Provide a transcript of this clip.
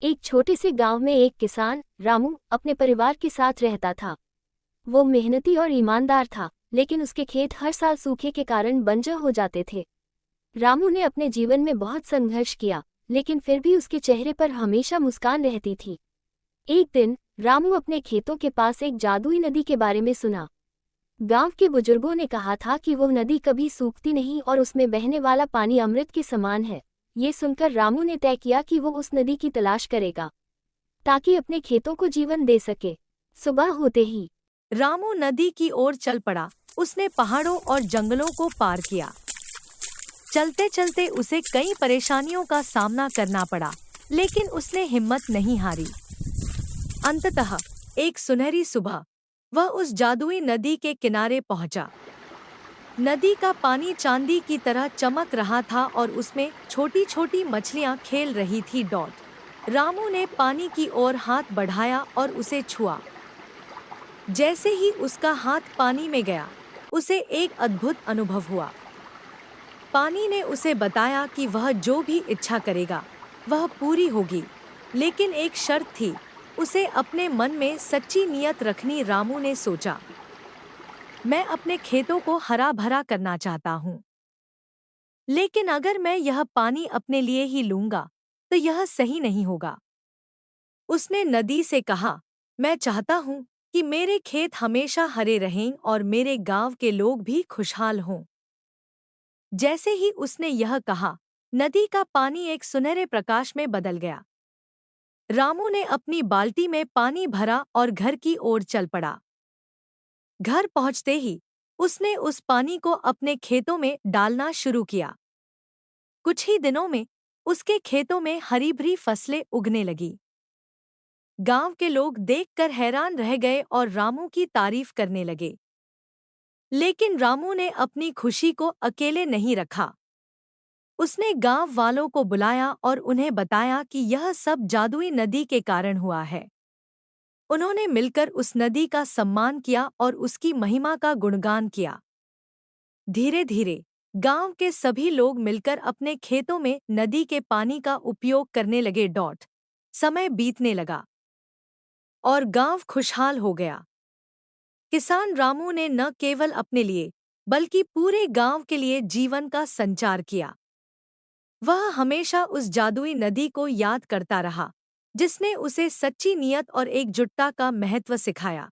एक छोटे से गांव में एक किसान रामू अपने परिवार के साथ रहता था। वो मेहनती और ईमानदार था, लेकिन उसके खेत हर साल सूखे के कारण बंजर हो जाते थे। रामू ने अपने जीवन में बहुत संघर्ष किया, लेकिन फिर भी उसके चेहरे पर हमेशा मुस्कान रहती थी। एक दिन रामू अपने खेतों के पास एक जादुई नदी के बारे में सुना। गांव के बुजुर्गों ने कहा था कि वो नदी कभी सूखती नहीं और उसमें बहने वाला पानी अमृत के समान है। ये सुनकर रामू ने तय किया कि वो उस नदी की तलाश करेगा, ताकि अपने खेतों को जीवन दे सके। सुबह होते ही रामू नदी की ओर चल पड़ा। उसने पहाड़ों और जंगलों को पार किया। चलते चलते उसे कई परेशानियों का सामना करना पड़ा, लेकिन उसने हिम्मत नहीं हारी। अंततः एक सुनहरी सुबह वह उस जादुई नदी के किनारे पहुंचा। नदी का पानी चांदी की तरह चमक रहा था और उसमें छोटी छोटी मछलियां खेल रही थी। रामू ने पानी की ओर हाथ बढ़ाया और उसे छुआ। जैसे ही उसका हाथ पानी में गया, उसे एक अद्भुत अनुभव हुआ। पानी ने उसे बताया कि वह जो भी इच्छा करेगा वह पूरी होगी, लेकिन एक शर्त थी, उसे अपने मन में सच्ची नीयत रखनी। रामू ने सोचा, मैं अपने खेतों को हरा भरा करना चाहता हूँ, लेकिन अगर मैं यह पानी अपने लिए ही लूंगा तो यह सही नहीं होगा। उसने नदी से कहा, मैं चाहता हूँ कि मेरे खेत हमेशा हरे रहें और मेरे गांव के लोग भी खुशहाल हों। जैसे ही उसने यह कहा, नदी का पानी एक सुनहरे प्रकाश में बदल गया। रामू ने अपनी बाल्टी में पानी भरा और घर की ओर चल पड़ा। घर पहुंचते ही उसने उस पानी को अपने खेतों में डालना शुरू किया। कुछ ही दिनों में उसके खेतों में हरी भरी फसलें उगने लगी। गांव के लोग देखकर हैरान रह गए और रामू की तारीफ करने लगे। लेकिन रामू ने अपनी खुशी को अकेले नहीं रखा। उसने गांव वालों को बुलाया और उन्हें बताया कि यह सब जादुई नदी के कारण हुआ है। उन्होंने मिलकर उस नदी का सम्मान किया और उसकी महिमा का गुणगान किया। धीरे धीरे गांव के सभी लोग मिलकर अपने खेतों में नदी के पानी का उपयोग करने लगे। समय बीतने लगा और गांव खुशहाल हो गया। किसान रामू ने न केवल अपने लिए बल्कि पूरे गांव के लिए जीवन का संचार किया। वह हमेशा उस जादुई नदी को याद करता रहा, जिसने उसे सच्ची नीयत और एकजुटता का महत्व सिखाया।